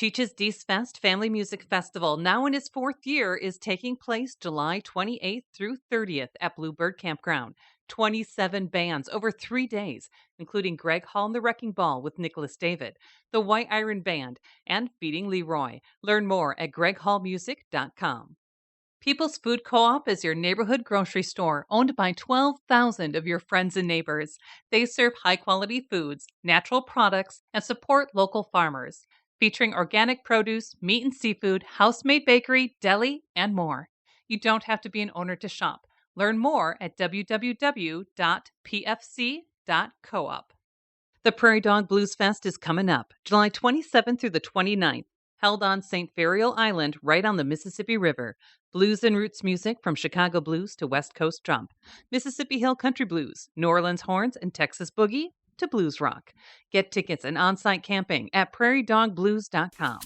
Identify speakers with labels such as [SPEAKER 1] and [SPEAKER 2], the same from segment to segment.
[SPEAKER 1] Cheech's Dees Fest Family Music Festival, now in its fourth year, is taking place July 28th through 30th at Bluebird Campground. 27 bands over 3 days, including Greg Hall and the Wrecking Ball with Nicholas David, the White Iron Band, and Feeding Leroy. Learn more at greghallmusic.com. People's Food Co-op is your neighborhood grocery store, owned by 12,000 of your friends and neighbors. They serve high-quality foods, natural products, and support local farmers, featuring organic produce, meat and seafood, house-made bakery, deli, and more. You don't have to be an owner to shop. Learn more at www.pfc.coop. The Prairie Dog Blues Fest is coming up, July 27th through the 29th, held on St. Ferial Island right on the Mississippi River. Blues and roots music from Chicago blues to West Coast drum, Mississippi Hill country blues, New Orleans horns, and Texas boogie to blues rock. Get tickets and on-site camping at prairiedogblues.com.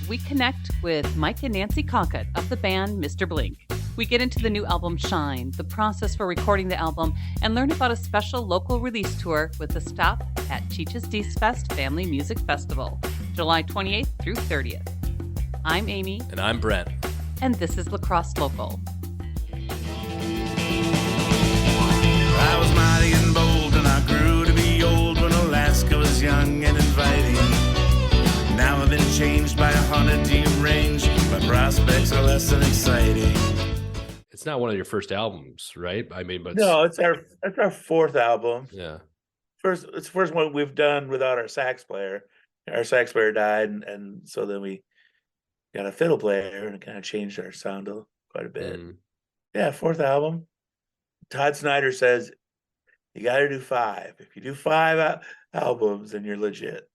[SPEAKER 1] We connect with Mike and Nancy Cockett of the band Mr. Blink. We get into the new album Shine, the process for recording the album, and learn about a special local release tour with a stop at Cheech's Dees Fest Family Music Festival, July 28th through 30th. I'm Amy.
[SPEAKER 2] And I'm Brent.
[SPEAKER 1] And this is La Crosse Local.
[SPEAKER 3] I was mighty and bold, and I grew to be old when Alaska was young and inviting. Now I've been changed by a haunted deep range. My prospects are less than exciting.
[SPEAKER 2] It's not one of your first albums, right? I mean, but
[SPEAKER 4] no, it's our fourth album.
[SPEAKER 2] Yeah.
[SPEAKER 4] It's the first one we've done without our sax player. Our sax player died, and so then we got a fiddle player, and it kind of changed our sound quite a bit. Yeah, fourth album. Todd Snyder says you got to do 5. If you do 5 albums, then you're legit.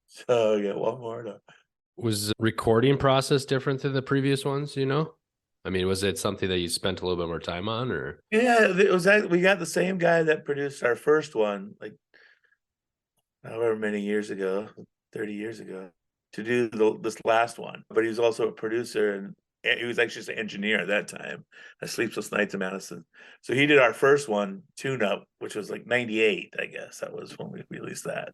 [SPEAKER 4] So yeah, one more to.
[SPEAKER 2] Was the recording process different than the previous ones, you know? I mean, was it something that you spent a little bit more time on, or?
[SPEAKER 4] Yeah, it was. We got the same guy that produced our first one, like however many years ago, 30 years ago, to do this last one. But he was also a producer, and he was actually just an engineer at that time. Sleepless Nights in Madison. So he did our first one, Tune Up, which was like 98, I guess. That was when we released that.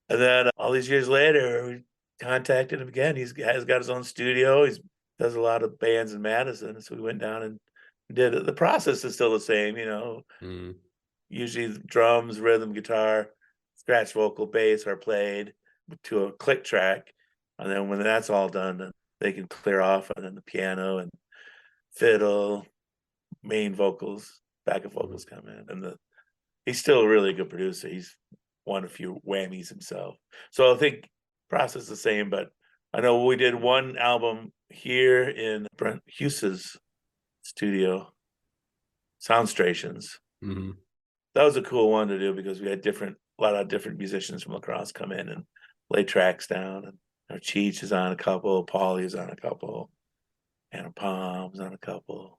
[SPEAKER 4] And then all these years later, we contacted him again. Has got his own studio. He does a lot of bands in Madison. So we went down and did it. The process is still the same, you know. Usually drums, rhythm, guitar, scratch vocal, bass are played to a click track. And then when that's all done, then they can clear off, and then the piano and fiddle, main vocals, backup vocals come in. And he's still a really good producer. He's won a few Whammys himself. So I think process is the same, but I know we did one album here in Brent Hughes's studio, Soundstrations. That was a cool one to do because we had a lot of different musicians from La Crosse come in and lay tracks down. And Cheech is on a couple, Paulie's on a couple, Anna Palm's on a couple.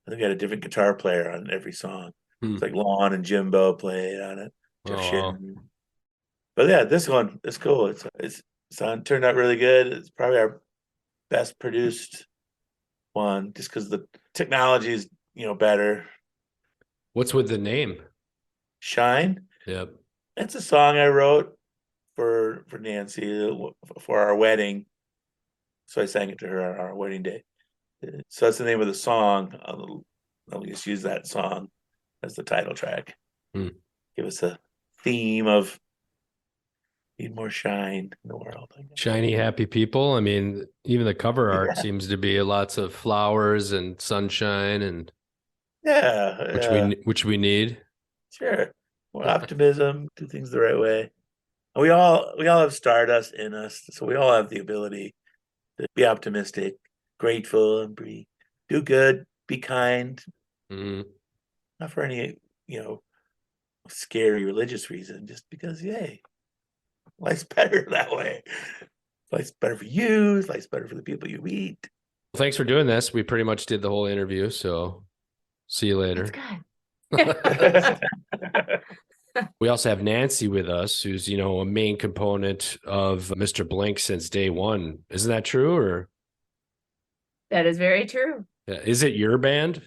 [SPEAKER 4] I think we had a different guitar player on every song. It's like Lon and Jimbo played on it. Jeff Shin. But yeah, this one is cool. It's turned out really good. It's probably our best produced one, just because the technology is better.
[SPEAKER 2] What's with the name?
[SPEAKER 4] Shine.
[SPEAKER 2] Yep.
[SPEAKER 4] It's a song I wrote for Nancy for our wedding. So I sang it to her on our wedding day. So that's the name of the song. I'll just use that song as the title track. Give us a theme of need more shine in the world.
[SPEAKER 2] Shiny, happy people. I mean, even the cover art seems to be lots of flowers and sunshine, and which we need.
[SPEAKER 4] Sure, more optimism, do things the right way. And we all have stardust in us, so we all have the ability to be optimistic, grateful, and do good, be kind. Not for any scary religious reason, just because life's better that way. Life's better for you. Life's better for the people you meet.
[SPEAKER 2] Well, thanks for doing this. We pretty much did the whole interview, so see you later.
[SPEAKER 5] That's good.
[SPEAKER 2] We also have Nancy with us, who's, a main component of Mr. Blink since day one. Isn't that true? Or
[SPEAKER 5] That is very true.
[SPEAKER 2] Yeah. Is it your band?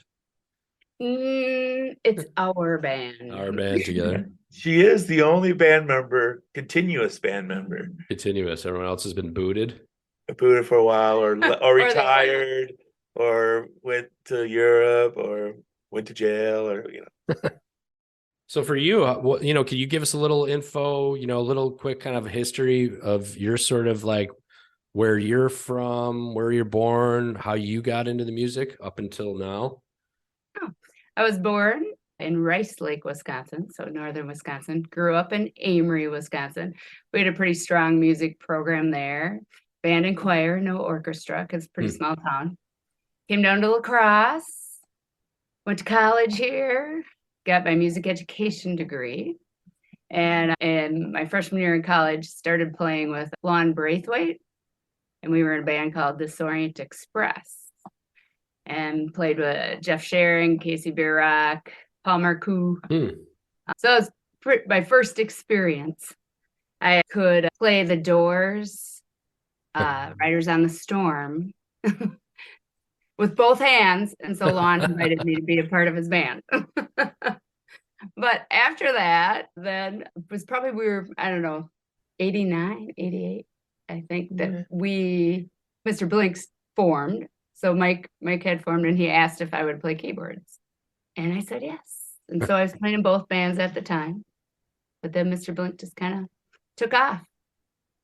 [SPEAKER 5] It's our band.
[SPEAKER 2] Our band together.
[SPEAKER 4] She is the only band member, continuous band member.
[SPEAKER 2] Continuous. Everyone else has been booted.
[SPEAKER 4] Booted for a while, or
[SPEAKER 5] Or they
[SPEAKER 4] retired, or went to Europe, or went to jail, or
[SPEAKER 2] So for you, can you give us a little info, a little quick kind of history of your sort of like where you're from, where you're born, how you got into the music up until now?
[SPEAKER 5] Oh, I was born in Rice Lake, Wisconsin, so northern Wisconsin. Grew up in Amory, Wisconsin. We had a pretty strong music program there. Band and choir, no orchestra, because it's a pretty small town. Came down to La Crosse, went to college here, got my music education degree. And in my freshman year in college, started playing with Lon Braithwaite. And we were in a band called Disorient Express. And played with Jeff Sharon, Casey Bierrock, Paul Marcoux. So it was my first experience. I could play the Doors, Riders on the Storm, with both hands. And so Lon invited me to be a part of his band. But after that, then it was probably I don't know, 89, 88, I think that Mr. Blinks formed. So Mike had formed, and he asked if I would play keyboards. And I said yes. And so I was playing in both bands at the time. But then Mr. Blink just kind of took off.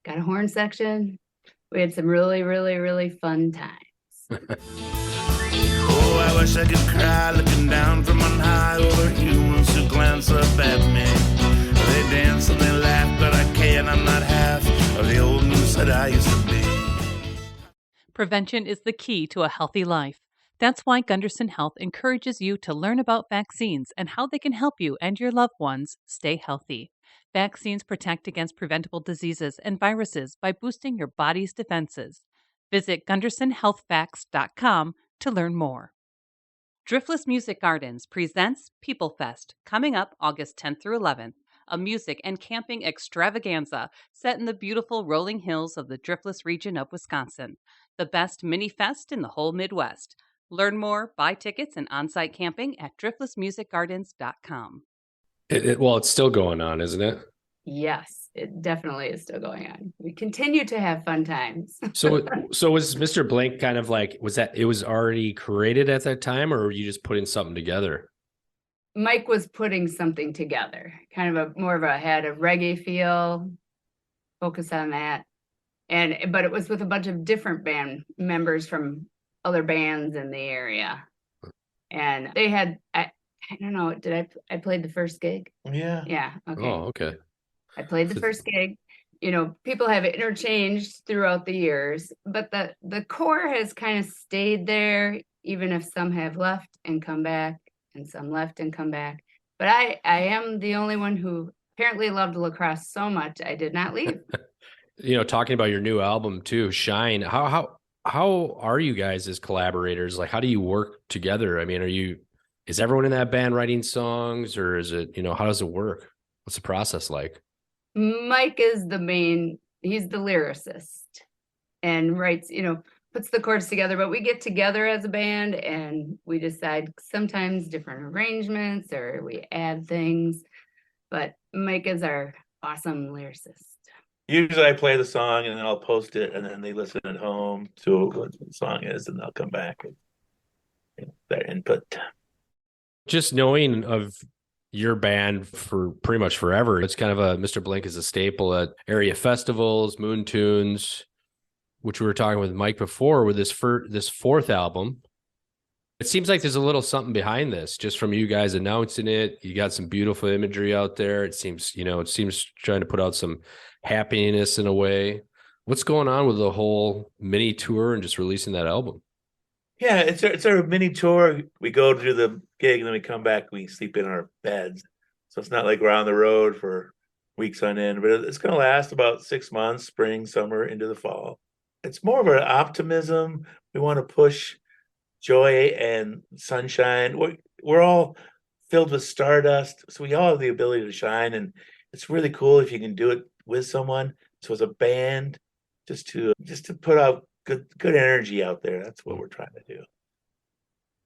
[SPEAKER 5] Got a horn section. We had some really, really, really fun times.
[SPEAKER 3] Oh, I wish I could cry looking down from on high over humans who glance up at me. They dance and they laugh, but I can't. I'm not half of the old news that I used to be.
[SPEAKER 1] Prevention is the key to a healthy life. That's why Gunderson Health encourages you to learn about vaccines and how they can help you and your loved ones stay healthy. Vaccines protect against preventable diseases and viruses by boosting your body's defenses. Visit GundersonHealthFacts.com to learn more. Driftless Music Gardens presents People Fest, coming up August 10th through 11th, a music and camping extravaganza set in the beautiful rolling hills of the Driftless region of Wisconsin, the best mini fest in the whole Midwest. Learn more, buy tickets, and on-site camping at driftlessmusicgardens.com.
[SPEAKER 2] Well, it's still going on, isn't it?
[SPEAKER 5] Yes, it definitely is still going on. We continue to have fun times.
[SPEAKER 2] So was Mr. Blank kind of like, was that it was already created at that time, or were you just putting something together?
[SPEAKER 5] Mike was putting something together, kind of more of a had a reggae feel, focus on that. But it was with a bunch of different band members from other bands in the area. And they had, I don't know, I played the first gig?
[SPEAKER 4] Yeah.
[SPEAKER 5] Yeah, okay.
[SPEAKER 2] Oh, okay.
[SPEAKER 5] I played the first gig. People have interchanged throughout the years, but the core has kind of stayed there, even if some have left and come back, and some left and come back. But I am the only one who apparently loved La Crosse so much I did not leave.
[SPEAKER 2] Talking about your new album too, Shine. How are you guys as collaborators? Like, how do you work together? I mean, is everyone in that band writing songs, or is it, how does it work? What's the process like?
[SPEAKER 5] Mike is he's the lyricist and writes, puts the chords together, but we get together as a band and we decide sometimes different arrangements or we add things, but Mike is our awesome lyricist.
[SPEAKER 4] Usually I play the song and then I'll post it and then they listen at home to what the song is and they'll come back with their input.
[SPEAKER 2] Just knowing of your band for pretty much forever, it's kind of Mr. Blink is a staple at area festivals, Moon Tunes, which we were talking with Mike before with this fourth album. It seems like there's a little something behind this, just from you guys announcing it. You got some beautiful imagery out there. It seems trying to put out some happiness in a way. What's going on with the whole mini tour and just releasing that album?
[SPEAKER 4] Yeah, it's our mini tour. We go to the gig and then we come back. We sleep in our beds, so it's not like we're on the road for weeks on end. But it's going to last about 6 months, spring, summer, into the fall. It's more of an optimism. We want to push joy and sunshine. We're all filled with stardust, so we all have the ability to shine, and it's really cool if you can do it with someone. So as a band, just to put out good energy out there. That's what we're trying to do.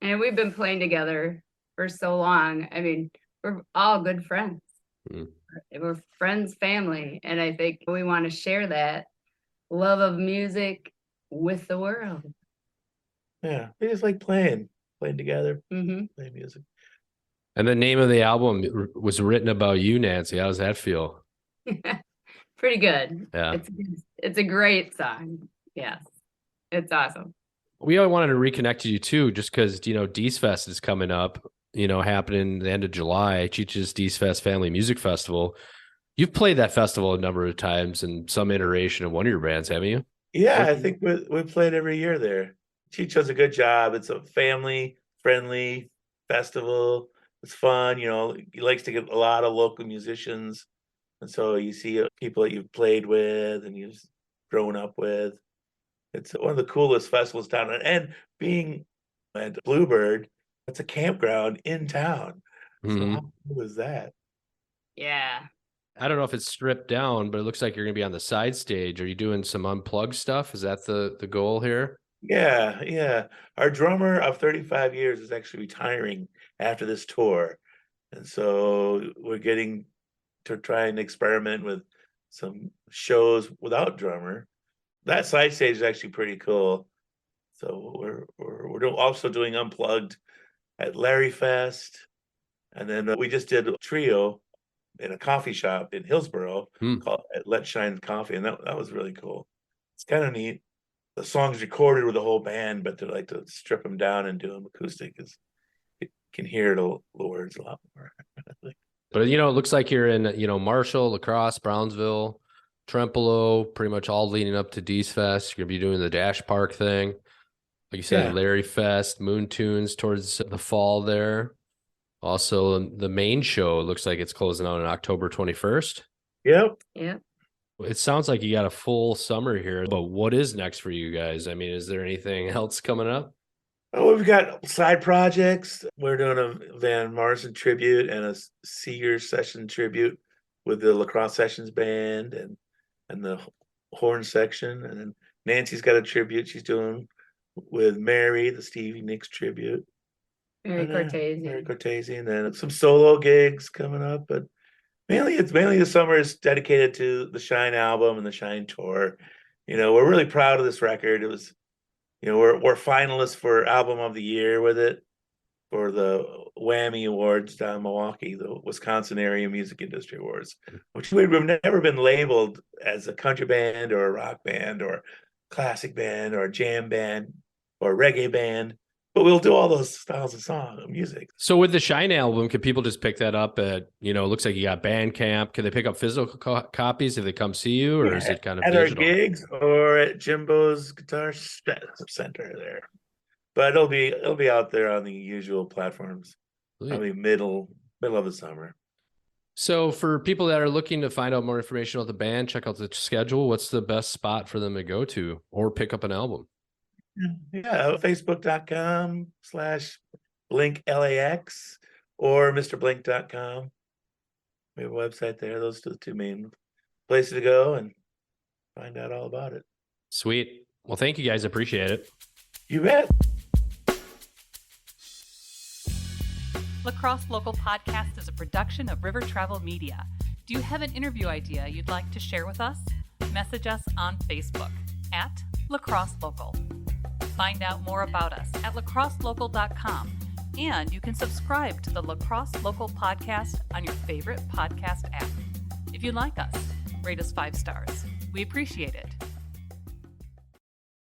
[SPEAKER 5] And we've been playing together for so long. I mean, we're all good friends. We're friends, family, and I think we want to share that love of music with the world.
[SPEAKER 4] Yeah, they just like playing together,
[SPEAKER 5] Mm-hmm.
[SPEAKER 4] playing music.
[SPEAKER 2] And the name of the album was written about you, Nancy. How does that feel?
[SPEAKER 5] Pretty good.
[SPEAKER 2] Yeah.
[SPEAKER 5] It's a great song. Yes. It's awesome.
[SPEAKER 2] We all wanted to reconnect to you too, just because, Dees Fest is coming up, happening the end of July, Cheech's Dees Fest Family Music Festival. You've played that festival a number of times in some iteration of one of your bands, haven't you?
[SPEAKER 4] Yeah, I think we played every year there. Cheech does a good job. It's a family-friendly festival. It's fun, he likes to get a lot of local musicians. And so you see people that you've played with and you've grown up with. It's one of the coolest festivals down. And being at Bluebird, it's a campground in town. So how cool is that?
[SPEAKER 5] Yeah.
[SPEAKER 2] I don't know if it's stripped down, but it looks like you're going to be on the side stage. Are you doing some unplugged stuff? Is that the goal here?
[SPEAKER 4] Yeah. Our drummer of 35 years is actually retiring after this tour. And so we're getting to try and experiment with some shows without drummer. That side stage is actually pretty cool. So we're also doing unplugged at Larry Fest. And then we just did a trio in a coffee shop in Hillsboro called Let's Shine Coffee. And that was really cool. It's kind of neat. The song's recorded with the whole band, but they like to strip them down and do them acoustic because you can hear the words a lot more.
[SPEAKER 2] But, it looks like you're in, Marshall, La Crosse, Brownsville, Trempealeau, pretty much all leading up to Dees Fest. You're going to be doing the Dash Park thing. Like you said, Larry Fest, Moon Tunes towards the fall there. Also, the main show looks like it's closing out on October 21st.
[SPEAKER 4] Yep.
[SPEAKER 2] It sounds like you got a full summer here, but what is next for you guys? I mean, is there anything else coming up?
[SPEAKER 4] Oh, we've got side projects. We're doing a Van Morrison tribute and a Seeger session tribute with the La Crosse Sessions band and the horn section. And then Nancy's got a tribute she's doing with Mary, the Stevie Nicks tribute.
[SPEAKER 5] Mary
[SPEAKER 4] Cortese, and then some solo gigs coming up. But mainly the summer is dedicated to the Shine album and the Shine tour. We're really proud of this record. It was, we're finalists for Album of the Year with it for the Whammy Awards down in Milwaukee, the Wisconsin Area Music Industry Awards, which we've never been labeled as a country band or a rock band or classic band or a jam band or a reggae band. But we'll do all those styles of music.
[SPEAKER 2] So with the Shine album, could people just pick that up at, it looks like you got Bandcamp. Can they pick up physical copies if they come see you, or is it kind of
[SPEAKER 4] at
[SPEAKER 2] digital?
[SPEAKER 4] Our gigs or at Jimbo's Guitar Center there? But it'll be out there on the usual platforms. Probably middle of the summer.
[SPEAKER 2] So for people that are looking to find out more information about the band, check out the schedule. What's the best spot for them to go to or pick up an album?
[SPEAKER 4] Yeah, Facebook.com/BlinkLAX or MrBlink.com. We have a website there. Those are the two main places to go and find out all about it.
[SPEAKER 2] Sweet. Well, thank you guys. Appreciate it.
[SPEAKER 4] You bet.
[SPEAKER 1] La Crosse Local Podcast is a production of River Travel Media. Do you have an interview idea you'd like to share with us? Message us on Facebook at La Crosse Local. Find out more about us at lacrosselocal.com, and you can subscribe to the La Crosse Local Podcast on your favorite podcast app. If you like us, rate us 5 stars. We appreciate it.